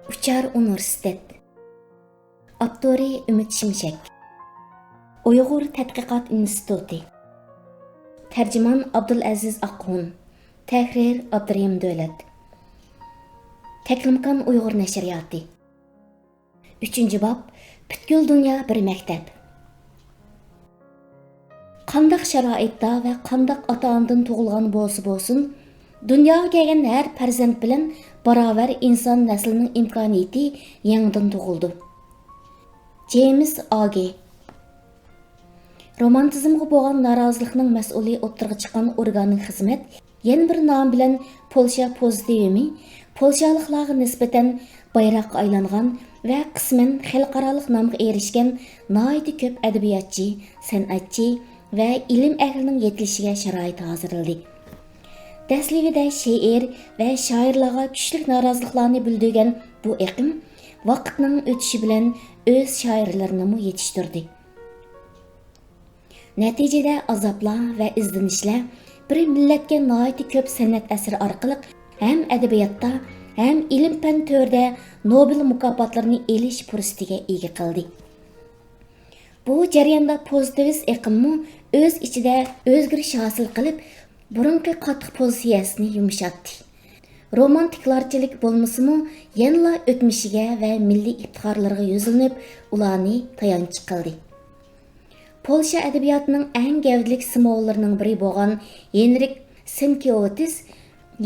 Uchar Universitet. Abduri Ümit Şimşek. Uyghur Tədqiqat İnstituti. Tərcüman Abdülaziz Aqun. Təhrir Abdurrahim Dövlət. Təklimkan Uyghur Nəşriyyatı. 3. bab. Bütkül dünya bir məktəb. Qandaq şəraitdə və qandaq ata-anadan tug'ilgan bo'lsin, dunyoga kelgan har farzand bilan barobar inson naslining imkoniyati yangidan tug'ildi. James Agee. Romantizmga bo'lgan norozilikning mas'uli o'ttirg'i chiqqan organik xizmat yana bir nom bilan Polsha pozitivizmi polshaliklarga nisbatan bayroqqa aylangan va qisman xalqarалық nomga erishgan nihoyat ko'p adabiyotchi, san'atchi və ilim əhlinin yetilishiga sharoit hazırlandı. Dəsliyədə şeir və şairlərə küçlük narazılıqlarını bildirgan bu iqim vaqtning o'tishi bilan o'z shoirlarini yetishtirdi. Natijada azoblar və izlanishlar bir millatga nihoyat ko'p san'at asari orqali ham adabiyotda, ham ilm-fan to'rida Nobel mukofotlarini elish fursatiga ega qildi. Bu jarayonda pozitivist iqimmi o'z ichida o'zgarish hosil qilib, burunqi qattiq pozitsiyasini yumshatdi. Romantiklarchilik bo'lmasimi, yanla o'tmishiga va milliy iftixorlarga yo'zilib, ularni tayanch qildi. Polsha adabiyotining eng gavdalik simollarining biri bo'lgan Henryk Sienkiewicz,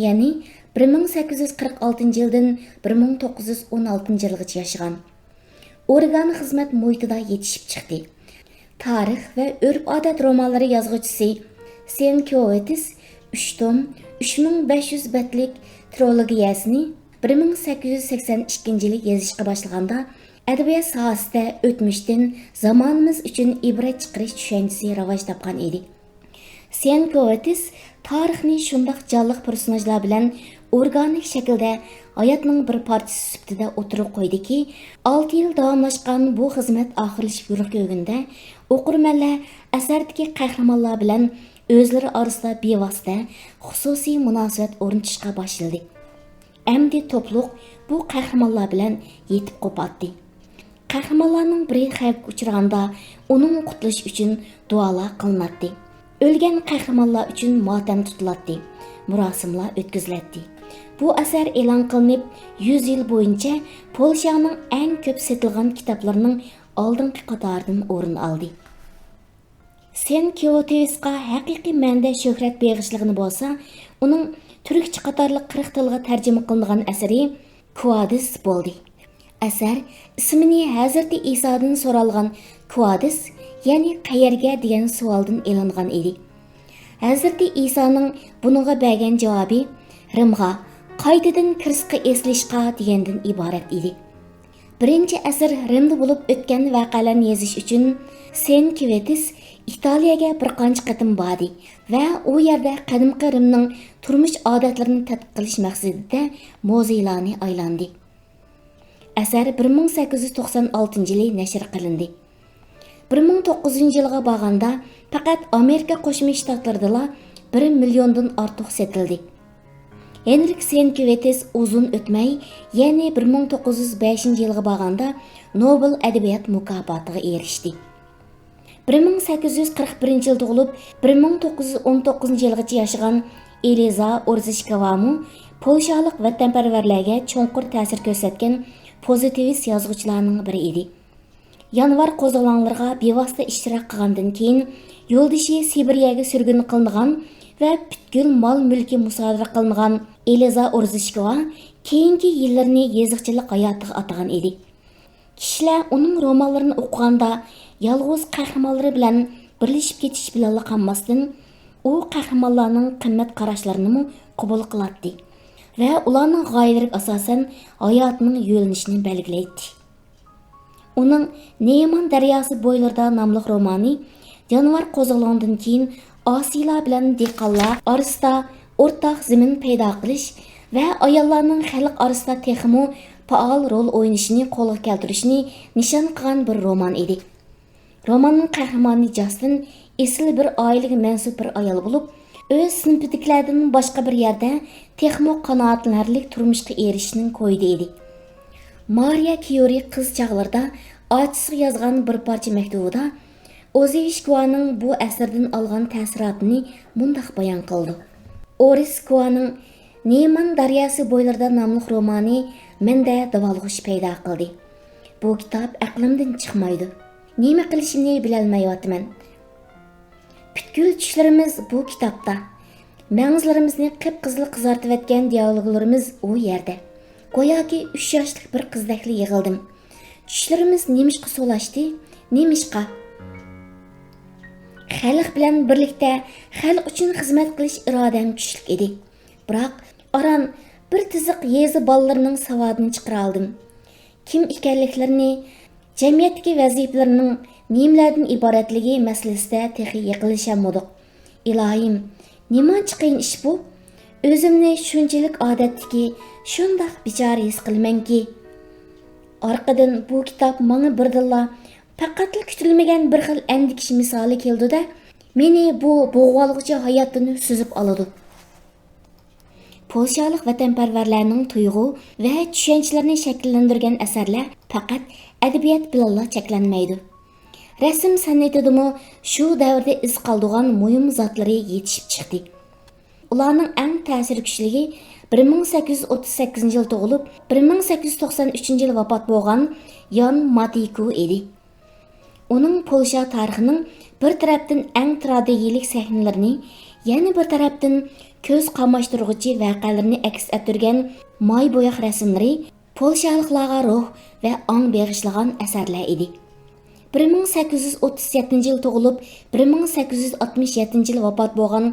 ya'ni 1846-yildan 1916-yilgacha yashagan. Organik xizmat muhitida yetishib chiqdi. Tarix va urf-odat romanlari yozuvchisi Sienkiewicz 3 tom 3500 betlik trilogiyasini 1882-yili yozishga boshlaganda adabiyot sohasida o'tmishdan zamonimiz uchun ibrat chiqarish tushunchasi rivoj topgan edi. Sienkiewicz tarixni shundoq jonliq personajlar bilan organik shaklda hayotning bir parchasi sifatida o'tirib qo'ydiki, 6 yil davomlashgan bu xizmat oxirlashib yurganda o'qirmanlar asardagi qahramonlar bilan o'zlari orasida bevosita xususiy munosabat o'rnatishga boshladi. Amdi to'pliq bu qahramonlar bilan yetib qo'patdi. Qahramonlarning biri xavfga uchraganda uning qutilishi uchun duolar qilinadi. O'lgan qahramonlar uchun motam tutiladi, murosimlar o'tkaziladi. Bu asar e'lon qilinib, 100 yil bo'yicha Polshaning eng ko'p sotilgan kitoblarining oldingi qatoridan o'rin oldi. Sienkiewicz haqiqiy ma'noda shuhrat beg'ishlagani bo'lsa, uning turkcha qatorli 40 tilga tarjima qilingan asari Kvadis bo'ldi. Asar ismini Hazrati Isodan so'ralgan Kvadis, ya'ni qayerga degan savoldan e'longan edi. Hazrati Isoning buningga bergan javobi Rimga qaytadan Kirishga eslashqa degandan iborat edi. Birinchi asr Rimda bo'lib o'tgan voqealarni yozish uchun Sienkiewicz Italiyaga bir qancha qatim bordi va u yerda qadimgi Rimning turmush odatlarini tadqiq qilish maqsadida muzeylarni aylandi. Asar 1896-yili nashr qilindi. 1900-yilga borganda faqat Amerika Qo'shma Shtatlarida 1 milliondan ortiq sotildi. Henryk Sienkiewicz uzun o'tmay, ya'ni 1905-yilga borganda Nobel adabiyot mukofotiga erishdi. 1841-yilda tug'ilib, 1919-yilgacha yashagan Eliza Orzishkova polshalik vatanparvarlarga cho'nqur ta'sir ko'rsatgan pozitivist yozuvchilarning biri edi. Yanvar qo'zg'olonlarga bevosita ishtirok qilgandan keyin yo'ldoshi Sibiriyaga surgun qilingan va butkul mol-mulki musodara qilingan Eliza Orzishkova keyingi yillarni yoziqchilik hayotiga atagan edi. Kishilar uning romanlarini o'qiganda yolg'iz qahramonlari bilan birlashib ketish bilan qolmasdan, u qahramonlarning qimmat qarashlarini qabul qiladi va ularning g'oyalariga asosan hayotining yo'linishini belgilaydi. Uning Neyman daryosi bo'ylarida nomli romani yanvar qo'zg'olondan keyin Osiylar bilan dehqonlar orasida o'rtaq zamin paydo qilish va ayollarning xalq orasida texmo faol rol o'ynashini qo'lga keltirishni nishon qilgan bir roman edi. Romanning qahramoni Justin esil bir oilaga mansub bir ayol bo'lib, o'z sinfdagilardan boshqa bir yerda texmo qanoatlanarlik turmushga erishishning ko'yida edi. Mariya Curie qiz chaqlarida ochisiga yozgan bir parcha maktubida Ozeyshkovaning bu asardan olgan ta'sirotini mundaq bayon qildi. Oriskovaning Neman daryosi bo'ylarida nomli romani menda davolg'ish paydo qildi. Bu kitob aqlimdan chiqmaydi. Nima qilishimni bilolmayapman. Butkul tushlarimiz bu kitobda. Ma'nozlarimizni qip-qizil qizartib etgan dialoglarimiz u yerda. Go'yoki 3 yoshlik bir qizdakli yig'ildim. Tushlarimiz nemishqa solashdi, nemishqa. Xalq bilan birlikda xalq uchun xizmat qilish irodam kuchli edi. Biroq aran bir tiziq yezi ballarning savodini chiqara oldim. Kim ekanliklarini, jamiyatdagi vazifalarning nimalardan iboratligi masalasida texi yiqilishamadik. Ilohim, nima chiqayin ish bu? O'zimni shunchalik odatdagi shundoq bichora his qilmanki, orqadan bu kitob menga birdilla faqat kutilmagan bir xil andikish misoli keldi-da, meni bu bo'g'olg'icha hayotdan suzib oladi. Polshalik vatanparvarlarning tuyg'u va tushunchalarini shakllantirgan asarlar faqat adabiyot bilan cheklanmaydi. Rasm san'atidami shu davrda iz qoldirgan muhim zotlari yetishib chiqdi. Ularning eng ta'sir kuchligi 1838-yil tug'ilib, 1893-yil vafot bo'lgan Jan Matejko edi. Uning Polsha tarixining bir tarafdan eng tragediyalik sahnalarini, yana bir tarafdan ko'z qamashtiruvchi voqealarni aks ettirgan moy bo'yoq rasmlari polshaliklarga ruh va ong bag'ishlagan asarlar edi. 1837-yil tug'ilib, 1867-yil vafot bo'lgan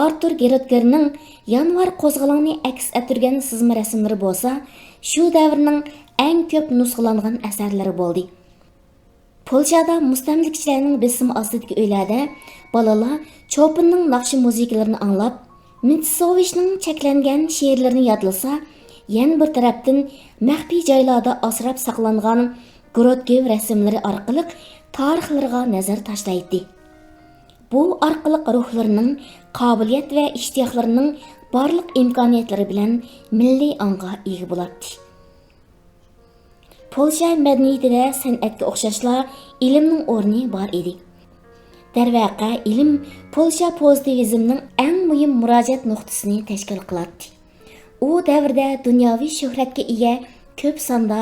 Artur Gerotgerning yanvar qo'zg'alonini aks ettirgan sızma rasmlari bo'lsa, shu davrning eng ko'p nusxalangan asarlari bo'ldi. Polshada mustamlikchilarning besim ostidagi uylarda bolalar Chopinning naqshi muzikalarini anglab, Mitsovishning cheklangan she'rlarini yodlasa, yana bir tarafdan maxfiy joylarda asrab saqlangan Gerotgev rasmlari orqali tarixlarga nazar tashlaydi. Bu orqali ruhlarining qobiliyat va ishtiyoqlarining barliq imkoniyatlari bilan milliy ongga ega bo'ladi. Polsha madaniyatida san'atga o'xshashla ilmning o'rni bor edi. Darvaqa ilm Polsha pozitivizmning eng muhim murojaat nuqtasini tashkil qiladi. U davrda dunyoviy shuhratga ega ko'p sonda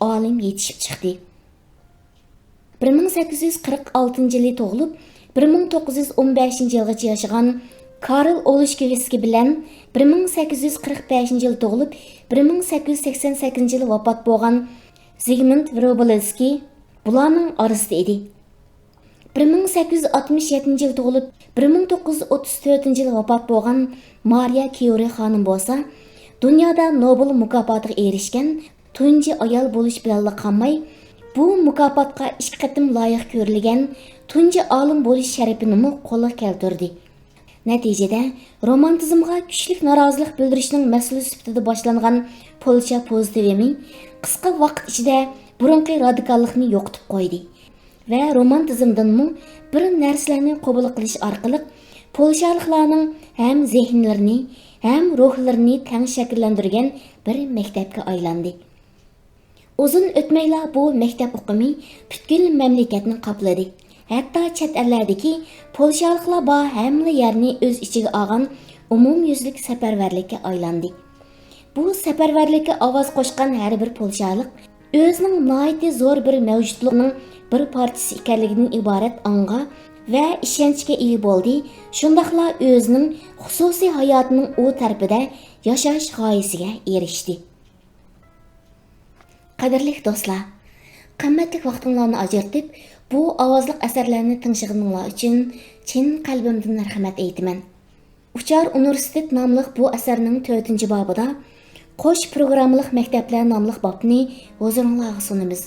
olim yetishib chiqdi. 1846-yilda tug'ilib, 1915-yilgacha yashagan Karl Oleshkovskiy bilan 1845-yilda tug'ilib, 1888-yilda vafot bo'lgan Zygmunt Vroblewski bularning orasida edi. 1867-yilda tug'ilib, 1934-yilda vafot bo'lgan Mariya Curie xonim bo'lsa, dunyoda Nobel mukofotiga erishgan tunji ayol bo'lish bilan qolmay, bu mukofotga 2 qatim loyiq ko'rilgan tunji olim bo'lish sharafini qo'lga keltirdi. Natijada romantizmga kuchli norozilik bildirishning mas'uli sifatida boshlangan Polsha pozitivizmi qisqa vaqt ichida burunqi radikallikni yo'qotib qo'ydi va romantizmdan bir narsalarni qabul qilish orqali polshaliklarning ham zehnlarini, ham ruhlarini teng shakllantirgan bir maktabga aylandi. Uzun o'tmayla bu maktab o'qimi butkul mamlakatni qopladi. Hatto chet ellardagi polshaliklar bor hamma yerni o'z ichiga olgan umumyuzlik safarbarlikka aylandi. Bu safarbarlikka ovoz qo'shgan har bir polshalik o'zining nihoyatda zo'r bir mavjudlikning bir parchasi ekanligidan iborat ong'a va ishonchga ega bo'ldi. Shundaqla o'zining xususiy hayotining u tarafida yashash g'oyasiga erishdi. Qadrli do'stlar, qimmatli vaqtingizni ajratib, bu ovozli asarlarni tingshig'ininglar uchun chin qalbimdan rahmat aytaman. Uchar universitet nomli bu asarning 4-bobida qo'sh programmalik maktablar nomli bobni huzuringizga sunamiz.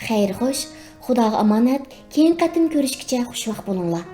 Xayr xo'sh, Xudoga omonat, keyin qatim ko'rishguncha xushvaqt bo'linglar.